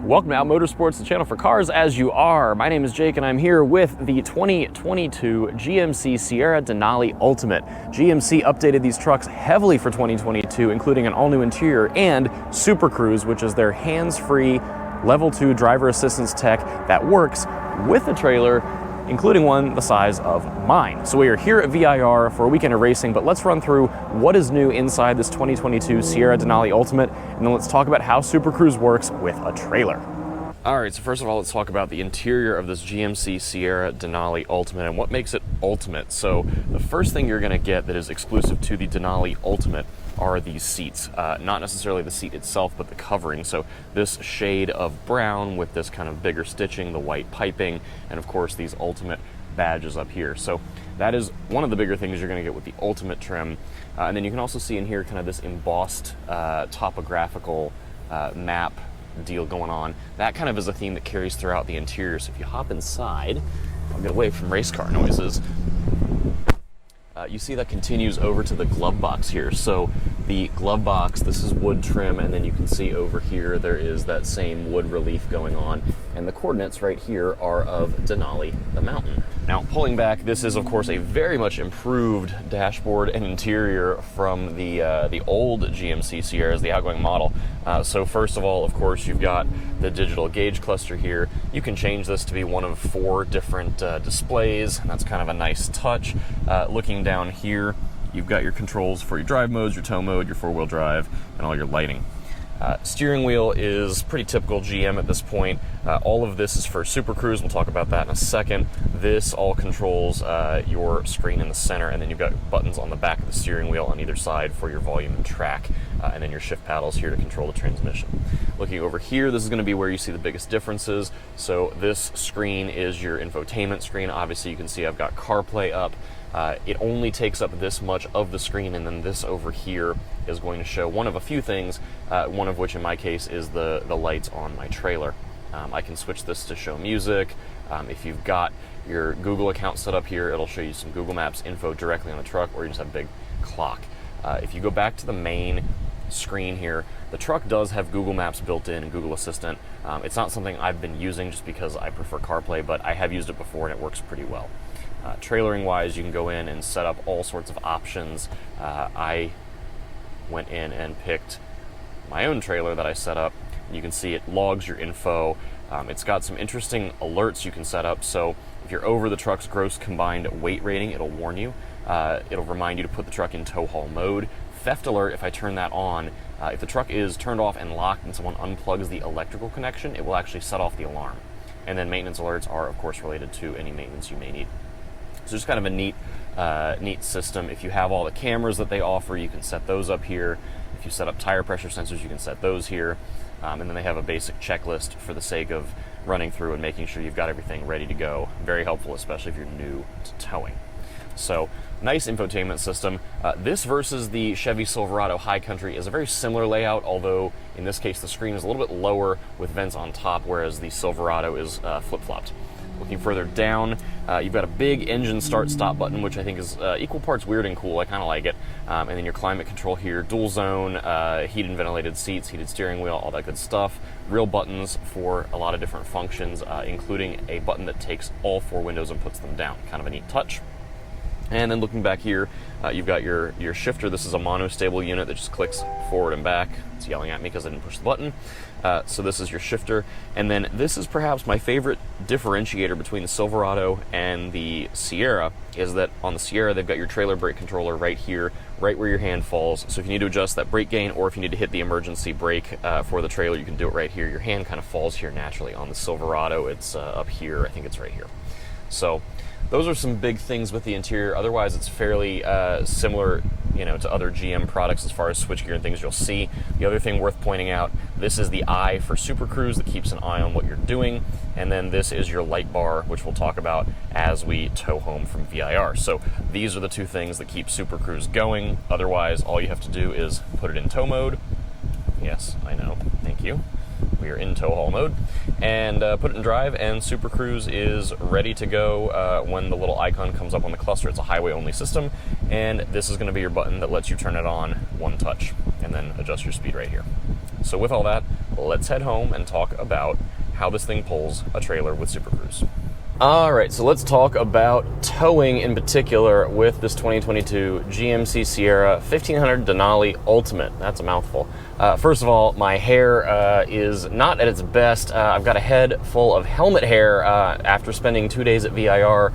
Welcome to Out Motorsports, the channel for cars as you are. My name is Jake and I'm here with the 2022 GMC Sierra Denali Ultimate. GMC updated these trucks heavily for 2022, including an all-new interior and Super Cruise, which is their hands-free level 2 driver assistance tech that works with a trailer, including one the size of mine. So we are here at VIR for a weekend of racing, but let's run through what is new inside this 2022 Sierra Denali Ultimate, and then let's talk about how Super Cruise works with a trailer. All right, so first of all, let's talk about the interior of this GMC Sierra Denali Ultimate and what makes it ultimate. So the first thing you're gonna get that is exclusive to the Denali Ultimate are these seats. Not necessarily the seat itself, but the covering. So this shade of brown with this kind of bigger stitching, the white piping, and of course these Ultimate badges up here. So that is one of the bigger things you're gonna get with the Ultimate trim. And then you can also see in here kind of this embossed topographical map deal going on. That kind of is a theme that carries throughout the interior. So if you hop inside, I'll get away from race car noises. You see that continues over to the glove box here. So the glove box, this is wood trim, and then you can see over here there is that same wood relief going on, and the coordinates right here are of Denali, the mountain. Now, pulling back, this is of course a very much improved dashboard and interior from the old GMC Sierras, the outgoing model. So first of all, of course, you've got the digital gauge cluster here. You can change this to be one of 4 different displays, and that's kind of a nice touch. Looking down here, you've got your controls for your drive modes, your tow mode, your 4-wheel drive, and all your lighting. Steering wheel is pretty typical GM at this point. All of this is for Super Cruise. We'll talk about that in a second. This all controls your screen in the center, and then you've got buttons on the back of the steering wheel on either side for your volume and track, and then your shift paddles here to control the transmission. Looking over here, this is going to be where you see the biggest differences. So this screen is your infotainment screen. Obviously, you can see I've got CarPlay up. It only takes up this much of the screen, and then this over here is going to show one of a few things, one of which in my case is the lights on my trailer. I can switch this to show music. If you've got your Google account set up here, it'll show you some Google Maps info directly on the truck, or you just have a big clock. If you go back to the main screen here, the truck does have Google Maps built in and Google Assistant. It's not something I've been using just because I prefer CarPlay, but I have used it before and it works pretty well. Trailering wise, you can go in and set up all sorts of options. I went in and picked my own trailer that I set up. You can see it logs your info. It's got some interesting alerts you can set up. So if you're over the truck's gross combined weight rating, it'll warn you. It'll remind you to put the truck in tow haul mode. Theft alert, if I turn that on, if the truck is turned off and locked and someone unplugs the electrical connection, it will actually set off the alarm. And then maintenance alerts are of course related to any maintenance you may need. So just kind of a neat system. If you have all the cameras that they offer, you can set those up here. If you set up tire pressure sensors, you can set those here. And then they have a basic checklist for the sake of running through and making sure you've got everything ready to go. Very helpful, especially if you're new to towing. So nice infotainment system. This versus the Chevy Silverado High Country is a very similar layout, although in this case the screen is a little bit lower with vents on top, whereas the Silverado is flip-flopped. Looking further down, you've got a big engine start-stop button, which I think is equal parts weird and cool. I kind of like it. And then your climate control here, dual zone, heated and ventilated seats, heated steering wheel, all that good stuff. Real buttons for a lot of different functions, including a button that takes all 4 windows and puts them down. Kind of a neat touch. And then looking back here, you've got your shifter. This is a monostable unit that just clicks forward and back. It's yelling at me because I didn't push the button. So this is your shifter. And then this is perhaps my favorite differentiator between the Silverado and the Sierra, is that on the Sierra, they've got your trailer brake controller right here, right where your hand falls. So if you need to adjust that brake gain, or if you need to hit the emergency brake for the trailer, you can do it right here. Your hand kind of falls here naturally. On the Silverado, it's up here. I think it's right here. So those are some big things with the interior. Otherwise, it's fairly similar, to other GM products as far as switchgear and things you'll see. The other thing worth pointing out, this is the eye for Super Cruise that keeps an eye on what you're doing. And then this is your light bar, which we'll talk about as we tow home from VIR. So these are the 2 things that keep Super Cruise going. Otherwise, all you have to do is put it in tow mode. Yes, I know. Thank you. We are in tow haul mode, and put it in drive, and Super Cruise is ready to go when the little icon comes up on the cluster. It's a highway only system, and this is going to be your button that lets you turn it on one touch and then adjust your speed right here. So with all that, let's head home and talk about how this thing pulls a trailer with Super Cruise. All right, so let's talk about towing in particular with this 2022 GMC Sierra 1500 Denali Ultimate. That's a mouthful. First of all, my hair is not at its best. I've got a head full of helmet hair after spending 2 days at VIR,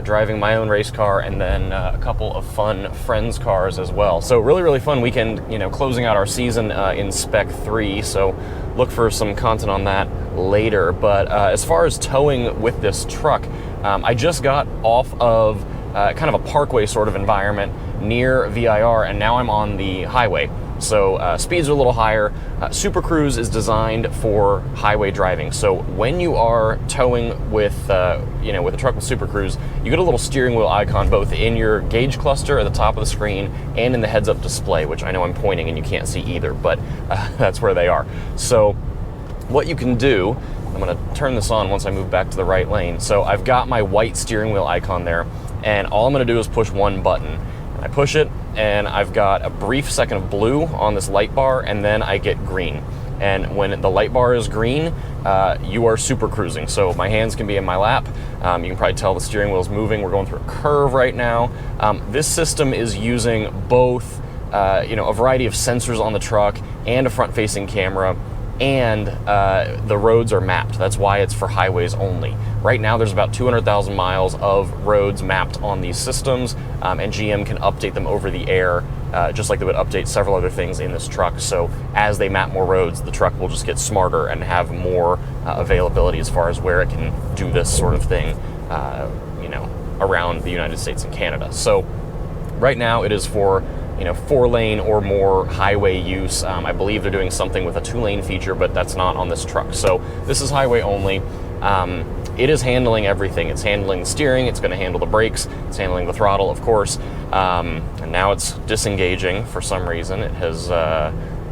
driving my own race car, and then a couple of fun friends' cars as well. So really fun weekend, closing out our season in Spec 3, so look for some content on that later. But as far as towing with this truck, I just got off of kind of a parkway sort of environment near VIR, and now I'm on the highway. So speeds are a little higher. Super Cruise is designed for highway driving. So when you are towing with with a truck with Super Cruise, you get a little steering wheel icon both in your gauge cluster at the top of the screen and in the heads-up display, which I know I'm pointing and you can't see either, but that's where they are. So what you can do, I'm going to turn this on once I move back to the right lane. So I've got my white steering wheel icon there, and all I'm going to do is push one button. I push it, and I've got a brief second of blue on this light bar, and then I get green. And when the light bar is green, you are super cruising. So my hands can be in my lap. You can probably tell the steering wheel is moving. We're going through a curve right now. This system is using both, a variety of sensors on the truck and a front-facing camera, and the roads are mapped. That's why it's for highways only. Right now there's about 200,000 miles of roads mapped on these systems, and GM can update them over the air, just like they would update several other things in this truck. So as they map more roads, the truck will just get smarter and have more availability as far as where it can do this sort of thing, around the United States and Canada. So right now it is for 4-lane or more highway use. I believe they're doing something with a 2-lane feature, but that's not on this truck. So this is highway only. It is handling everything. It's handling the steering, it's going to handle the brakes, it's handling the throttle, of course. And now it's disengaging for some reason. It has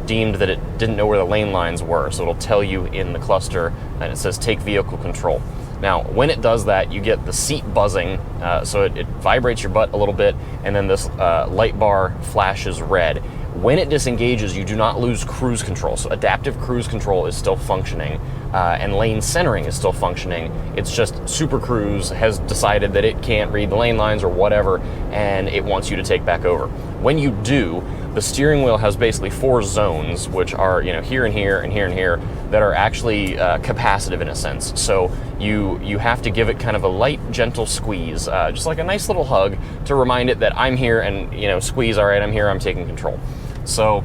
deemed that it didn't know where the lane lines were, so it'll tell you in the cluster, and it says take vehicle control. Now, when it does that, you get the seat buzzing, so it vibrates your butt a little bit, and then this light bar flashes red. When it disengages, you do not lose cruise control. So adaptive cruise control is still functioning, and lane centering is still functioning. It's just Super Cruise has decided that it can't read the lane lines or whatever, and it wants you to take back over. When you do, the steering wheel has basically 4 zones, which are here and here and here and here, that are actually capacitive in a sense. So you have to give it kind of a light, gentle squeeze, just like a nice little hug to remind it that I'm here, and squeeze, all right, I'm here, I'm taking control. So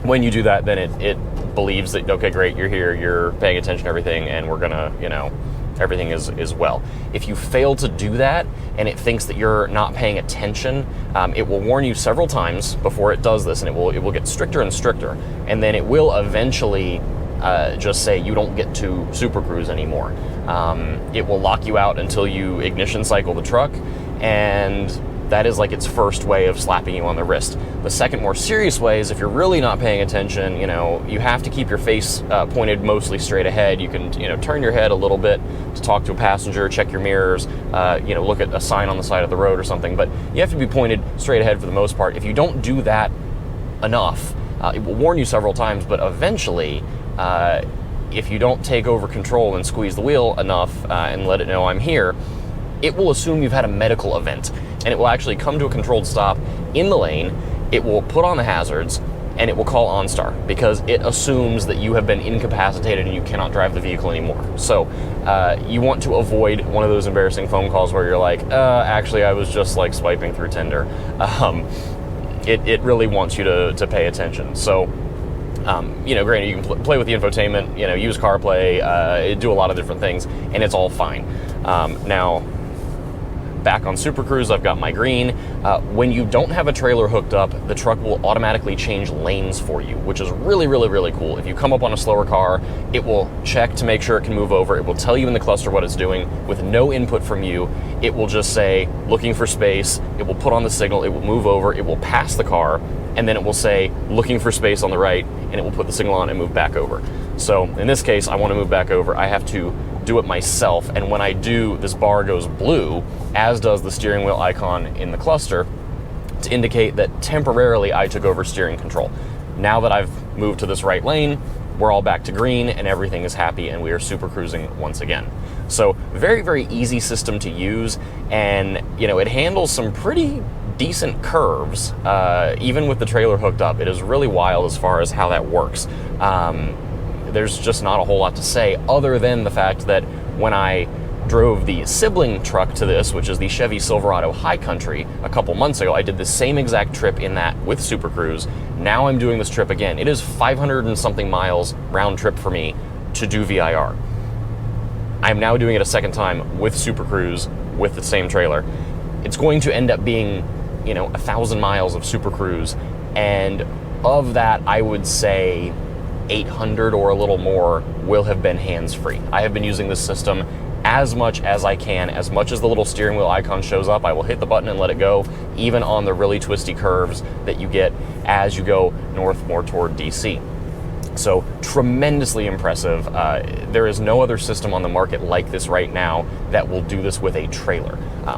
when you do that, then it believes that, okay, great, you're here, you're paying attention to everything, and we're gonna, everything is well. If you fail to do that and it thinks that you're not paying attention, it will warn you several times before it does this, and it will get stricter and stricter, and then it will eventually just say you don't get to Super Cruise anymore. It will lock you out until you ignition cycle the truck, and that is like its first way of slapping you on the wrist. The second, more serious way is if you're really not paying attention, you have to keep your face pointed mostly straight ahead. You can, turn your head a little bit to talk to a passenger, check your mirrors, look at a sign on the side of the road or something, but you have to be pointed straight ahead for the most part. If you don't do that enough, it will warn you several times, but eventually, if you don't take over control and squeeze the wheel enough and let it know I'm here, it will assume you've had a medical event, and it will actually come to a controlled stop in the lane. It will put on the hazards, and it will call OnStar because it assumes that you have been incapacitated and you cannot drive the vehicle anymore. So you want to avoid one of those embarrassing phone calls where you're like, actually, I was just like swiping through Tinder. It really wants you to pay attention. So, granted, you can play with the infotainment, use CarPlay, do a lot of different things, and it's all fine. Now, back on Super Cruise, I've got my green. When you don't have a trailer hooked up, the truck will automatically change lanes for you, which is really, really, really cool. If you come up on a slower car, it will check to make sure it can move over. It will tell you in the cluster what it's doing with no input from you. It will just say, looking for space. It will put on the signal. It will move over. It will pass the car, and then it will say, looking for space on the right, and it will put the signal on and move back over. So in this case, I want to move back over. I have to do it myself, and when I do, this bar goes blue, as does the steering wheel icon in the cluster, to indicate that temporarily I took over steering control. Now that I've moved to this right lane, we're all back to green and everything is happy and we are super cruising once again. So very, very easy system to use, and it handles some pretty decent curves, even with the trailer hooked up. It is really wild as far as how that works. There's just not a whole lot to say other than the fact that when I drove the sibling truck to this, which is the Chevy Silverado High Country, a couple months ago, I did the same exact trip in that with Super Cruise. Now I'm doing this trip again. It is 500 and something miles round trip for me to do VIR. I'm now doing it a second time with Super Cruise with the same trailer. It's going to end up being 1,000 miles of Super Cruise, and of that, I would say 800 or a little more will have been hands-free. I have been using this system as much as I can. As much as the little steering wheel icon shows up, I will hit the button and let it go, even on the really twisty curves that you get as you go north more toward DC. So tremendously impressive. There is no other system on the market like this right now that will do this with a trailer.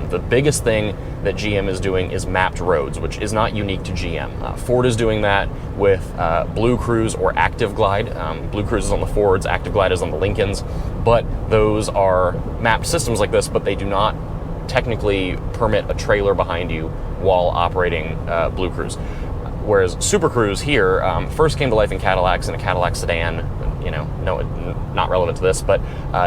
The biggest thing that GM is doing is mapped roads, which is not unique to GM. Ford is doing that with Blue Cruise or Active Glide. Blue Cruise is on the Fords, Active Glide is on the Lincolns, but those are mapped systems like this, but they do not technically permit a trailer behind you while operating Blue Cruise. Whereas Super Cruise here first came to life in Cadillacs in a Cadillac sedan. No, not relevant to this, but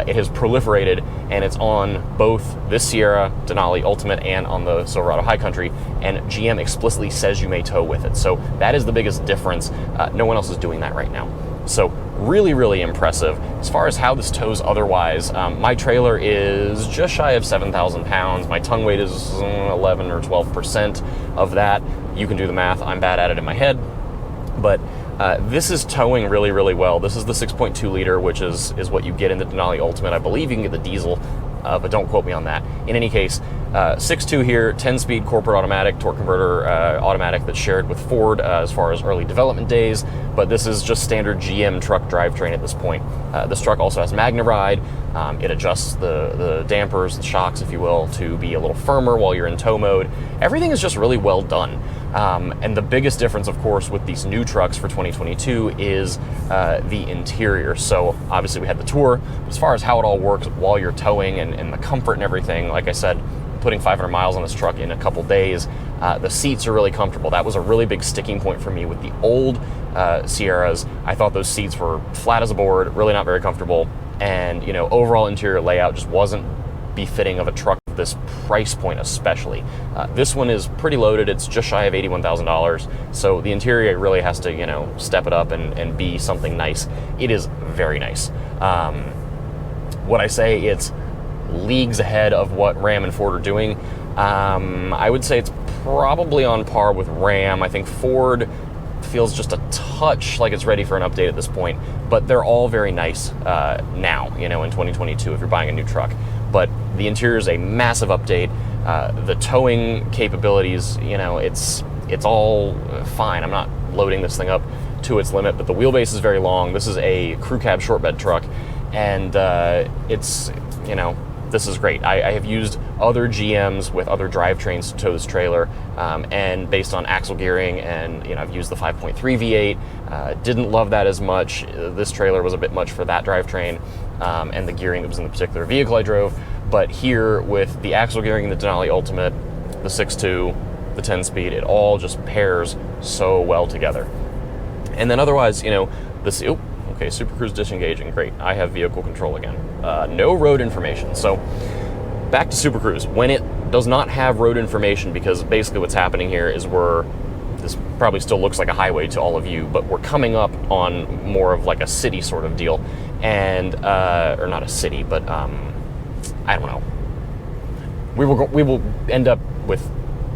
it has proliferated, and it's on both this Sierra Denali Ultimate and on the Silverado High Country, and GM explicitly says you may tow with it. So that is the biggest difference. No one else is doing that right now. So really, really impressive. As far as how this tows otherwise, my trailer is just shy of 7,000 pounds. My tongue weight is 11 or 12% of that. You can do the math. I'm bad at it in my head. But this is towing really, really well. This is the 6.2 liter, which is what you get in the Denali Ultimate. I believe you can get the diesel, but don't quote me on that. In any case, 6.2 here, 10-speed corporate automatic, torque converter automatic that's shared with Ford as far as early development days, but this is just standard GM truck drivetrain at this point. This truck also has MagnaRide. It adjusts the dampers, the shocks, if you will, to be a little firmer while you're in tow mode. Everything is just really well done. And the biggest difference, of course, with these new trucks for 2022 is the interior. So obviously we had the tour, but as far as how it all works while you're towing and the comfort and everything, like I said, putting 500 miles on this truck in a couple days, the seats are really comfortable. That was a really big sticking point for me with the old Sierras. I thought those seats were flat as a board, really not very comfortable, and overall interior layout just wasn't befitting of a truck of this price point especially. This one is pretty loaded. It's just shy of $81,000, so the interior really has to step it up and be something nice. It is very nice. What I say, it's leagues ahead of what Ram and Ford are doing. I would say it's probably on par with Ram. I think Ford feels just a touch like it's ready for an update at this point, but they're all very nice now, in 2022 if you're buying a new truck. But the interior is a massive update. The towing capabilities, it's all fine. I'm not loading this thing up to its limit, but the wheelbase is very long. This is a crew cab short bed truck, and it's, this is great. I have used other GMs with other drivetrains to tow this trailer, and based on axle gearing, and I've used the 5.3 V8. Didn't love that as much. This trailer was a bit much for that drivetrain, and the gearing that was in the particular vehicle I drove. But here, with the axle gearing in the Denali Ultimate, the 6.2, the 10-speed, it all just pairs so well together. And then otherwise, this. Okay, Super Cruise disengaging, great. I have vehicle control again. No road information. So back to Super Cruise. When it does not have road information, because basically what's happening here is this probably still looks like a highway to all of you, but we're coming up on more of like a city sort of deal. And, or not a city, but I don't know. We will end up with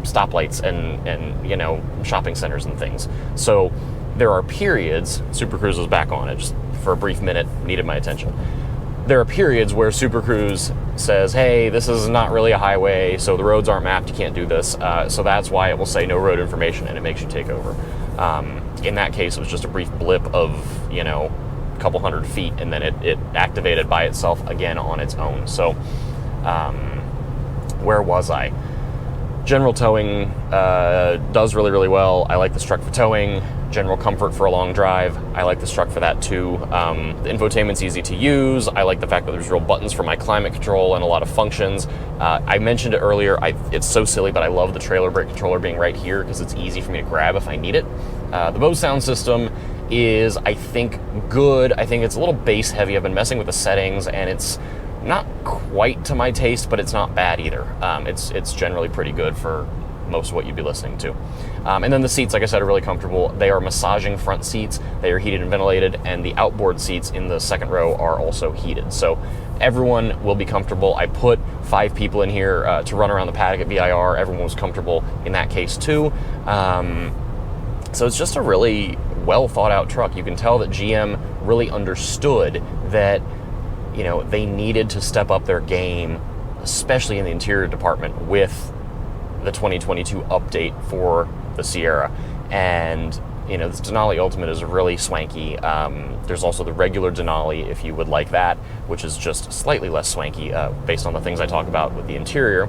stoplights and shopping centers and things. So there are periods, Super Cruise was back on it just for a brief minute, needed my attention. There are periods where Super Cruise says, hey, this is not really a highway, so the roads aren't mapped, you can't do this. So that's why it will say no road information, and it makes you take over. In that case, it was just a brief blip of, a couple hundred feet, and then it activated by itself again on its own. So where was I? General towing does really, really well. I like this truck for towing. general comfort for a long drive, I like this truck for that too. The infotainment's easy to use. I like the fact that there's real buttons for my climate control and a lot of functions. I mentioned it earlier, it's so silly, but I love the trailer brake controller being right here because it's easy for me to grab if I need it. The Bose sound system is, I think, good. I think it's a little bass heavy. I've been messing with the settings and it's not quite to my taste, but it's not bad either. It's generally pretty good for most of what you'd be listening to. And then the seats, like I said, are really comfortable. They are massaging front seats. They are heated and ventilated, and the outboard seats in the second row are also heated. So everyone will be comfortable. I put 5 people in here to run around the paddock at VIR. Everyone was comfortable in that case too. So it's just a really well thought out truck. You can tell that GM really understood that, you know, they needed to step up their game, especially in the interior department with the 2022 update for the Sierra. And, you know, this Denali Ultimate is really swanky. There's also the regular Denali if you would like that, which is just slightly less swanky based on the things I talk about with the interior.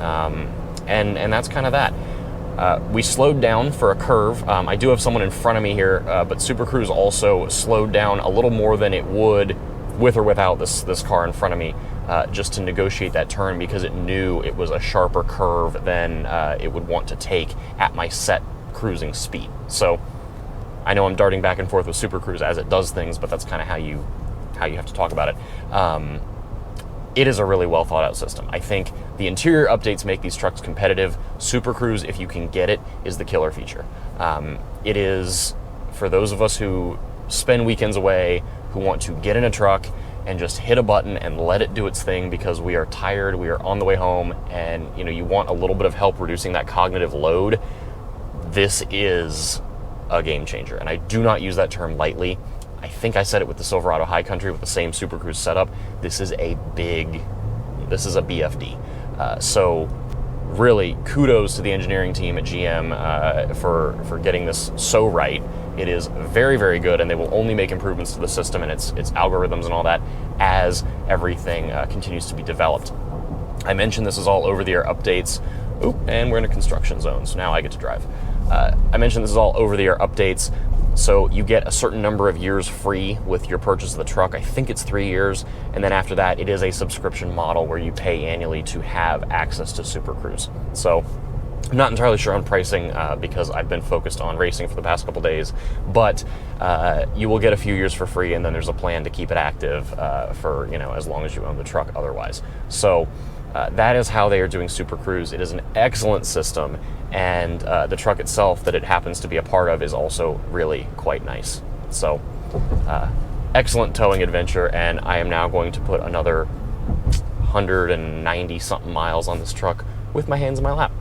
And that's kind of that. We slowed down for a curve. I do have someone in front of me here, but Super Cruise also slowed down a little more than it would with or without this car in front of me, just to negotiate that turn because it knew it was a sharper curve than it would want to take at my set cruising speed. So I know I'm darting back and forth with Super Cruise as it does things, but that's kind of how you have to talk about it. It is a really well thought out system. I think the interior updates make these trucks competitive. Super Cruise, if you can get it, is the killer feature. It is, for those of us who spend weekends away, who want to get in a truck and just hit a button and let it do its thing because we are tired, we are on the way home, and you know, you want a little bit of help reducing that cognitive load, this is a game changer. And I do not use that term lightly. I think I said it with the Silverado High Country with the same Super Cruise setup. This is a BFD. So really kudos to the engineering team at GM for getting this so right. It is very, very good, and they will only make improvements to the system and its algorithms and all that as everything continues to be developed. I mentioned this is all over-the-air updates. Oop, and we're in a construction zone, so now I get to drive. I mentioned this is all over-the-air updates. So you get a certain number of years free with your purchase of the truck. I think it's 3 years. And then after that, it is a subscription model where you pay annually to have access to Super Cruise. So I'm not entirely sure on pricing because I've been focused on racing for the past couple days, but you will get a few years for free, and then there's a plan to keep it active for, you know, as long as you own the truck otherwise. So that is how they are doing Super Cruise. It is an excellent system, and the truck itself that it happens to be a part of is also really quite nice. So excellent towing adventure, and I am now going to put another 190 something miles on this truck with my hands in my lap.